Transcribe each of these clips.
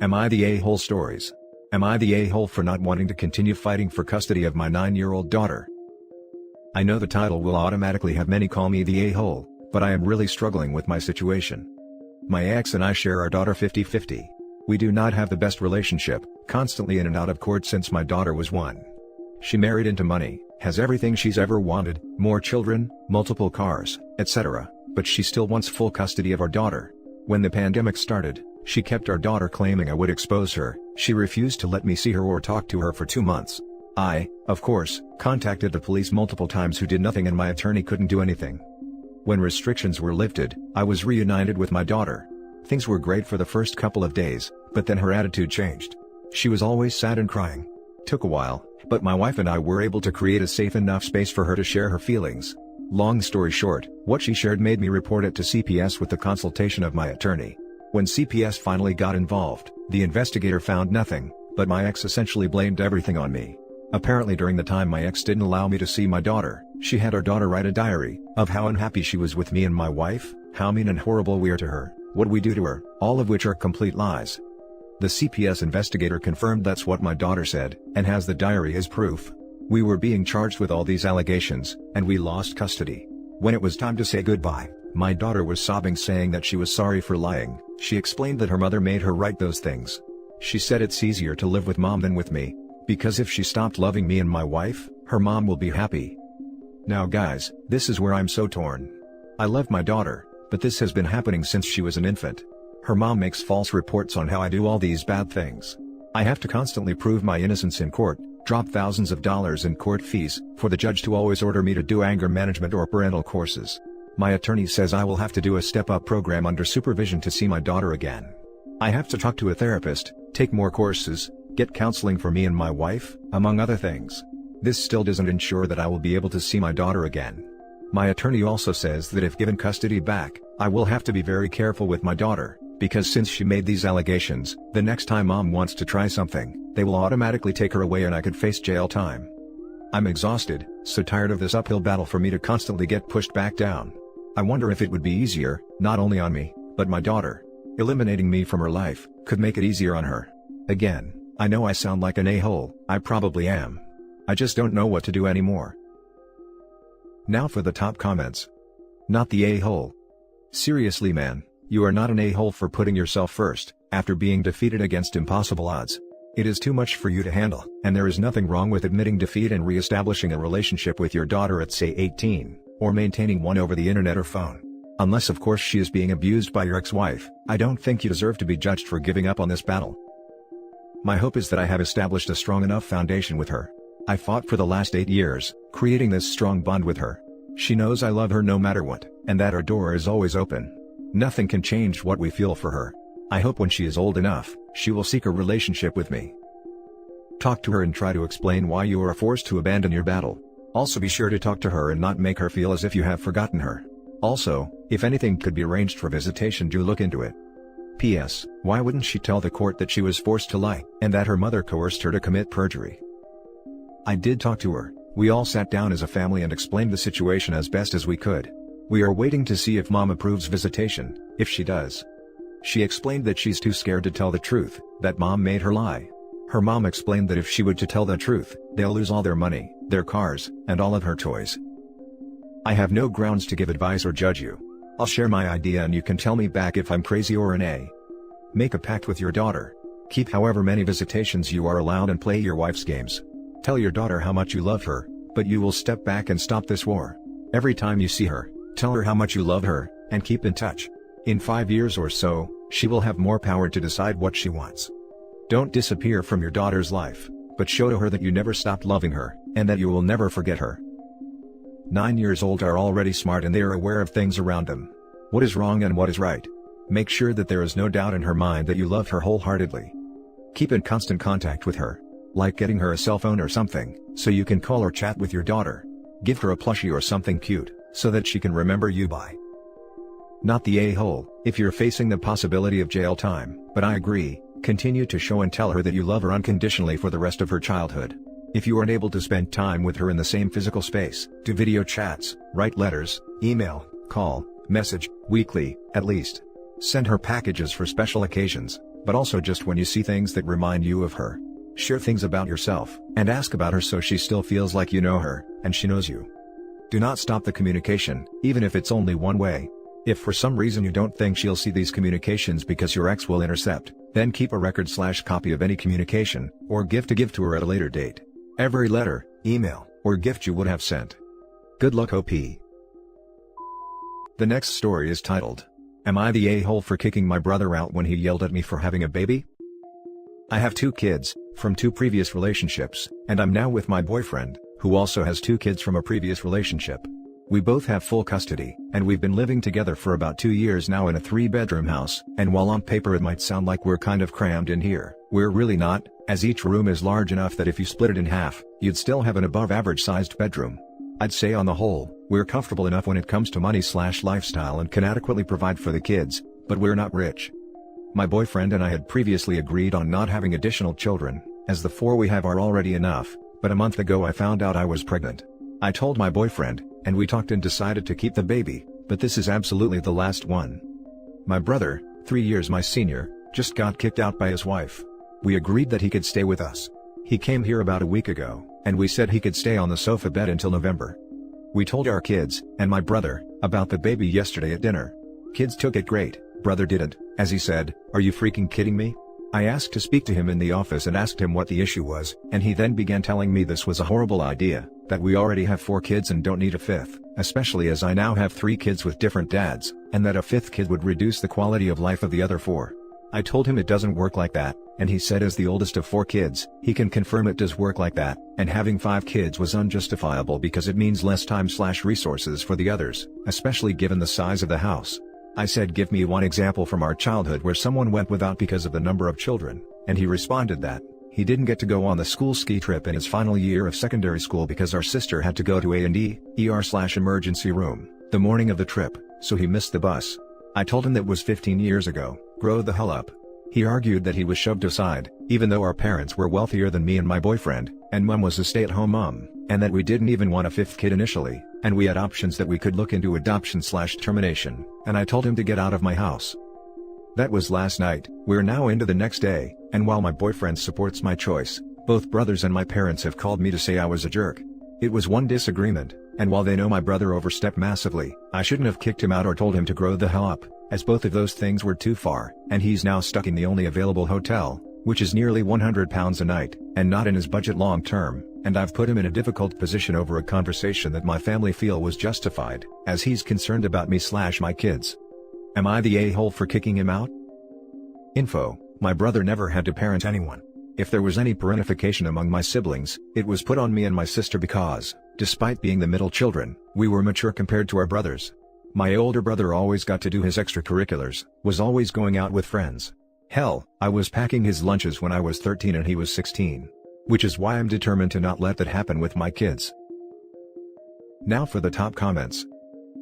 Am I the a-hole stories? Am I the a-hole for not wanting to continue fighting for custody of my 9-year-old daughter? I know the title will automatically have many call me the a-hole, but I am really struggling with my situation. My ex and I share our daughter 50-50. We do not have the best relationship, constantly in and out of court since my daughter was 1. She married into money, has everything she's ever wanted, more children, multiple cars, etc., but she still wants full custody of our daughter. When the pandemic started, she kept our daughter claiming I would expose her. She refused to let me see her or talk to her for 2 months. I, of course, contacted the police multiple times who did nothing and my attorney couldn't do anything. When restrictions were lifted, I was reunited with my daughter. Things were great for the first couple of days, but then her attitude changed. She was always sad and crying. Took a while, but my wife and I were able to create a safe enough space for her to share her feelings. Long story short, what she shared made me report it to CPS with the consultation of my attorney. When CPS finally got involved, the investigator found nothing, but my ex essentially blamed everything on me. Apparently during the time my ex didn't allow me to see my daughter, she had our daughter write a diary of how unhappy she was with me and my wife, how mean and horrible we are to her, what we do to her, all of which are complete lies. The CPS investigator confirmed that's what my daughter said, and has the diary as proof. We were being charged with all these allegations, and we lost custody. When it was time to say goodbye, my daughter was sobbing saying that she was sorry for lying. She explained that her mother made her write those things. She said it's easier to live with mom than with me, because if she stopped loving me and my wife, her mom will be happy. Now guys, this is where I'm so torn. I love my daughter, but this has been happening since she was an infant. Her mom makes false reports on how I do all these bad things. I have to constantly prove my innocence in court, drop thousands of dollars in court fees, for the judge to always order me to do anger management or parental courses. My attorney says I will have to do a step-up program under supervision to see my daughter again. I have to talk to a therapist, take more courses, get counseling for me and my wife, among other things. This still doesn't ensure that I will be able to see my daughter again. My attorney also says that if given custody back, I will have to be very careful with my daughter, because since she made these allegations, the next time mom wants to try something, they will automatically take her away and I could face jail time. I'm exhausted, so tired of this uphill battle for me to constantly get pushed back down. I wonder if it would be easier, not only on me, but my daughter. Eliminating me from her life could make it easier on her. Again, I know I sound like an a-hole, I probably am. I just don't know what to do anymore. Now for the top comments. Not the a-hole. Seriously man, you are not an a-hole for putting yourself first, after being defeated against impossible odds. It is too much for you to handle, and there is nothing wrong with admitting defeat and re-establishing a relationship with your daughter at say 18, or maintaining one over the internet or phone. Unless of course she is being abused by your ex-wife, I don't think you deserve to be judged for giving up on this battle. My hope is that I have established a strong enough foundation with her. I fought for the last 8 years, creating this strong bond with her. She knows I love her no matter what, and that her door is always open. Nothing can change what we feel for her. I hope when she is old enough, she will seek a relationship with me. Talk to her and try to explain why you are forced to abandon your battle. Also be sure to talk to her and not make her feel as if you have forgotten her. Also, if anything could be arranged for visitation, do look into it. P.S. Why wouldn't she tell the court that she was forced to lie, and that her mother coerced her to commit perjury? I did talk to her. We all sat down as a family and explained the situation as best as we could. We are waiting to see if mom approves visitation. If she does, she explained that she's too scared to tell the truth, that mom made her lie. Her mom explained that if she were to tell the truth, they'll lose all their money, their cars, and all of her toys. I have no grounds to give advice or judge you. I'll share my idea and you can tell me back if I'm crazy or an a. Make a pact with your daughter. Keep however many visitations you are allowed and play your wife's games. Tell your daughter how much you love her, but you will step back and stop this war. Every time you see her, tell her how much you love her, and keep in touch. In 5 years or so, she will have more power to decide what she wants. Don't disappear from your daughter's life, but show to her that you never stopped loving her, and that you will never forget her. 9 years old are already smart and they are aware of things around them. What is wrong and what is right. Make sure that there is no doubt in her mind that you love her wholeheartedly. Keep in constant contact with her, like getting her a cell phone or something, so you can call or chat with your daughter. Give her a plushie or something cute, so that she can remember you by. Not the a-hole. If you're facing the possibility of jail time, but I agree, continue to show and tell her that you love her unconditionally for the rest of her childhood. If you aren't able to spend time with her in the same physical space, do video chats, write letters, email, call, message, weekly, at least. Send her packages for special occasions, but also just when you see things that remind you of her. Share things about yourself, and ask about her so she still feels like you know her, and she knows you. Do not stop the communication, even if it's only one way. If for some reason you don't think she'll see these communications because your ex will intercept, then keep a record/copy of any communication, or gift to give to her at a later date. Every letter, email, or gift you would have sent. Good luck, OP. The next story is titled, Am I the a-hole for kicking my brother out when he yelled at me for having a baby? I have 2 kids, from 2 previous relationships, and I'm now with my boyfriend, who also has 2 kids from a previous relationship. We both have full custody, and we've been living together for about 2 years now in a 3-bedroom house, and while on paper it might sound like we're kind of crammed in here, we're really not, as each room is large enough that if you split it in half, you'd still have an above-average sized bedroom. I'd say on the whole, we're comfortable enough when it comes to money/lifestyle and can adequately provide for the kids, but we're not rich. My boyfriend and I had previously agreed on not having additional children, as the 4 we have are already enough, but a month ago I found out I was pregnant. I told my boyfriend, and we talked and decided to keep the baby, but this is absolutely the last one. My brother, 3 years my senior, just got kicked out by his wife. We agreed that he could stay with us. He came here about a week ago, and we said he could stay on the sofa bed until November. We told our kids, and my brother, about the baby yesterday at dinner. Kids took it great, brother didn't, as he said, "Are you freaking kidding me?" I asked to speak to him in the office and asked him what the issue was, and he then began telling me this was a horrible idea, that we already have 4 kids and don't need a 5th, especially as I now have 3 kids with different dads, and that a 5th kid would reduce the quality of life of the other 4. I told him it doesn't work like that, and he said as the oldest of 4 kids, he can confirm it does work like that, and having 5 kids was unjustifiable because it means less time/resources for the others, especially given the size of the house. I said give me one example from our childhood where someone went without because of the number of children, and he responded that he didn't get to go on the school ski trip in his final year of secondary school because our sister had to go to A&E, ER/emergency room, the morning of the trip, so he missed the bus. I told him that was 15 years ago, grow the hell up. He argued that he was shoved aside, even though our parents were wealthier than me and my boyfriend, and mom was a stay-at-home mom, and that we didn't even want a 5th kid initially, and we had options that we could look into adoption/termination, and I told him to get out of my house. That was last night. We're now into the next day, and while my boyfriend supports my choice, both brothers and my parents have called me to say I was a jerk. It was one disagreement, and while they know my brother overstepped massively, I shouldn't have kicked him out or told him to grow the hell up, as both of those things were too far, and he's now stuck in the only available hotel, which is nearly £100 a night, and not in his budget long term, and I've put him in a difficult position over a conversation that my family feel was justified, as he's concerned about me/my kids. Am I the a-hole for kicking him out? Info: my brother never had to parent anyone. If there was any parentification among my siblings, it was put on me and my sister because, despite being the middle children, we were mature compared to our brothers. My older brother always got to do his extracurriculars, was always going out with friends. Hell, I was packing his lunches when I was 13 and he was 16. Which is why I'm determined to not let that happen with my kids. Now for the top comments.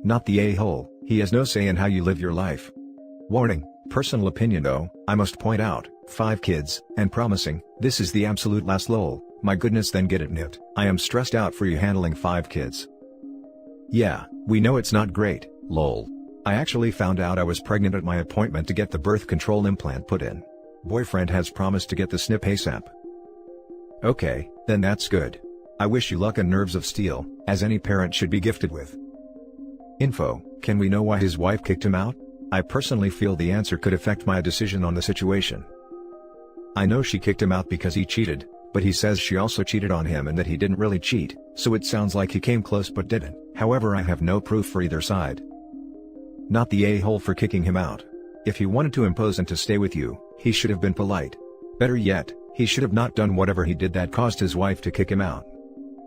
Not the a-hole, he has no say in how you live your life. Warning, personal opinion though, I must point out, 5 kids, and promising, this is the absolute last lol, my goodness then get it nipped, I am stressed out for you handling 5 kids. Yeah, we know it's not great, lol. I actually found out I was pregnant at my appointment to get the birth control implant put in. Boyfriend has promised to get the snip ASAP. Okay, then that's good. I wish you luck and nerves of steel, as any parent should be gifted with. Info: can we know why his wife kicked him out? I personally feel the answer could affect my decision on the situation. I know she kicked him out because he cheated, but he says she also cheated on him and that he didn't really cheat, so it sounds like he came close but didn't. However, I have no proof for either side. Not the a-hole for kicking him out. If he wanted to impose and to stay with you, he should have been polite. Better yet, he should have not done whatever he did that caused his wife to kick him out.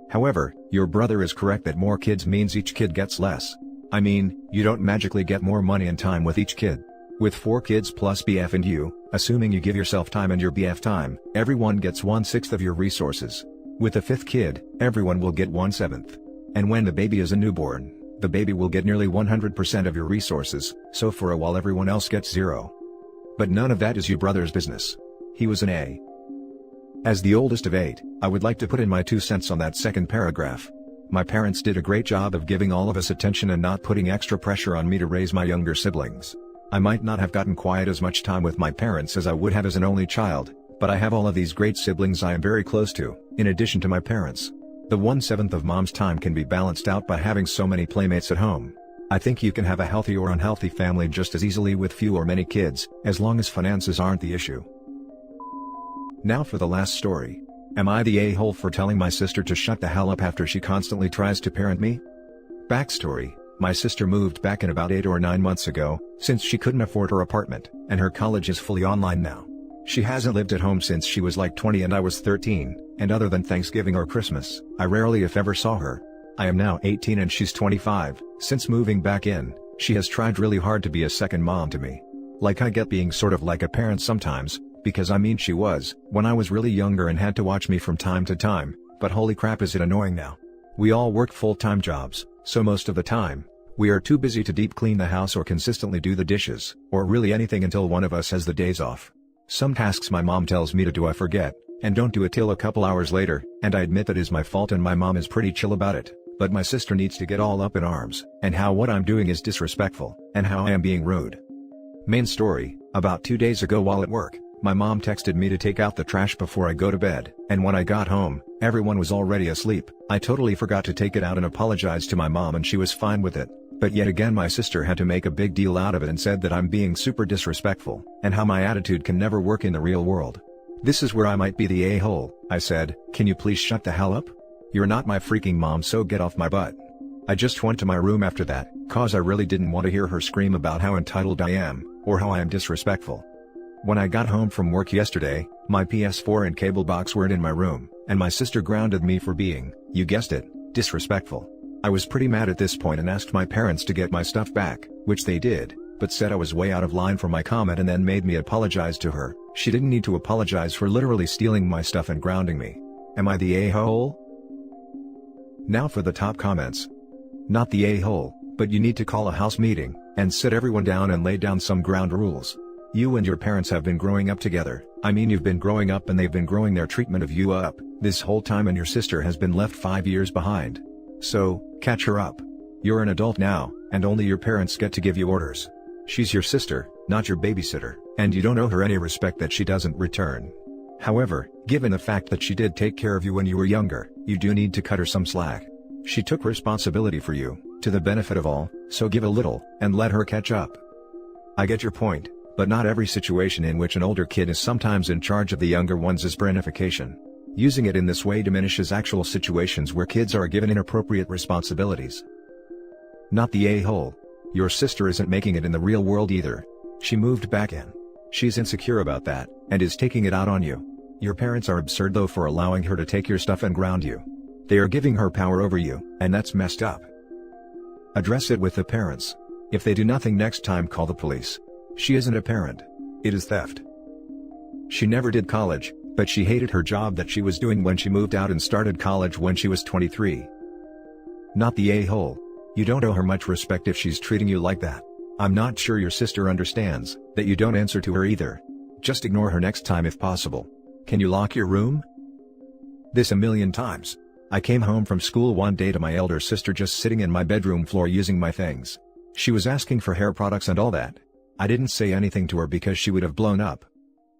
However, your brother is correct that more kids means each kid gets less. I mean, you don't magically get more money and time with each kid. With 4 kids plus BF and you, assuming you give yourself time and your BF time, everyone gets 1/6 of your resources. With the 5th kid, everyone will get 1/7. And when the baby is a newborn, the baby will get nearly 100% of your resources, so for a while everyone else gets 0. But none of that is your brother's business. He was an A. As the oldest of 8, I would like to put in my 2 cents on that second paragraph. My parents did a great job of giving all of us attention and not putting extra pressure on me to raise my younger siblings. I might not have gotten quite as much time with my parents as I would have as an only child, but I have all of these great siblings I am very close to, in addition to my parents. The 1/7 of mom's time can be balanced out by having so many playmates at home. I think you can have a healthy or unhealthy family just as easily with few or many kids, as long as finances aren't the issue. Now for the last story. Am I the a-hole for telling my sister to shut the hell up after she constantly tries to parent me? Backstory: my sister moved back in about 8 or 9 months ago, since she couldn't afford her apartment, and her college is fully online now. She hasn't lived at home since she was like 20 and I was 13, and other than Thanksgiving or Christmas, I rarely if ever saw her. I am now 18 and she's 25. Since moving back in, she has tried really hard to be a second mom to me. Like, I get being sort of like a parent sometimes, because I mean she was, when I was really younger and had to watch me from time to time, but holy crap is it annoying now. We all work full-time jobs, so most of the time, we are too busy to deep clean the house or consistently do the dishes, or really anything until one of us has the days off. Some tasks my mom tells me to do I forget, and don't do it till a couple hours later, and I admit that is my fault and my mom is pretty chill about it, but my sister needs to get all up in arms, and how what I'm doing is disrespectful, and how I am being rude. Main story: about 2 days ago while at work, my mom texted me to take out the trash before I go to bed, and when I got home, everyone was already asleep. I totally forgot to take it out and apologized to my mom and she was fine with it. But yet again my sister had to make a big deal out of it and said that I'm being super disrespectful, and how my attitude can never work in the real world. This is where I might be the a-hole. I said, "Can you please shut the hell up? You're not my freaking mom, so get off my butt." I just went to my room after that, cause I really didn't want to hear her scream about how entitled I am, or how I am disrespectful. When I got home from work yesterday, my PS4 and cable box weren't in my room, and my sister grounded me for being, you guessed it, disrespectful. I was pretty mad at this point and asked my parents to get my stuff back, which they did, but said I was way out of line for my comment and then made me apologize to her. She didn't need to apologize for literally stealing my stuff and grounding me. Am I the a-hole? Now for the top comments. Not the a-hole, but you need to call a house meeting, and sit everyone down and lay down some ground rules. You and your parents have been growing up together. I mean, you've been growing up and they've been growing their treatment of you up this whole time, and your sister has been left 5 years behind. So, catch her up. You're an adult now, and only your parents get to give you orders. She's your sister, not your babysitter, and you don't owe her any respect that she doesn't return. However, given the fact that she did take care of you when you were younger, you do need to cut her some slack. She took responsibility for you, to the benefit of all, so give a little, and let her catch up. I get your point, but not every situation in which an older kid is sometimes in charge of the younger ones is branification. Using it in this way diminishes actual situations where kids are given inappropriate responsibilities. Not the a-hole. Your sister isn't making it in the real world either. She moved back in. She's insecure about that, and is taking it out on you. Your parents are absurd though for allowing her to take your stuff and ground you. They are giving her power over you, and that's messed up. Address it with the parents. If they do nothing next time, call the police. She isn't a parent. It is theft. She never did college, but she hated her job that she was doing when she moved out and started college when she was 23. Not the a-hole. You don't owe her much respect if she's treating you like that. I'm not sure your sister understands that you don't answer to her either. Just ignore her next time if possible. Can you lock your room? This a million times. I came home from school one day to my elder sister just sitting in my bedroom floor using my things. She was asking for hair products and all that. I didn't say anything to her because she would have blown up.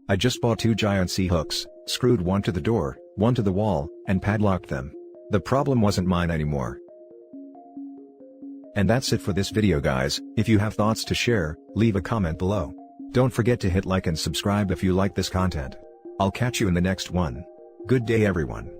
I just bought 2 giant C-hooks, screwed one to the door, one to the wall, and padlocked them. The problem wasn't mine anymore. And that's it for this video, guys. If you have thoughts to share, leave a comment below. Don't forget to hit like and subscribe if you like this content. I'll catch you in the next one. Good day everyone.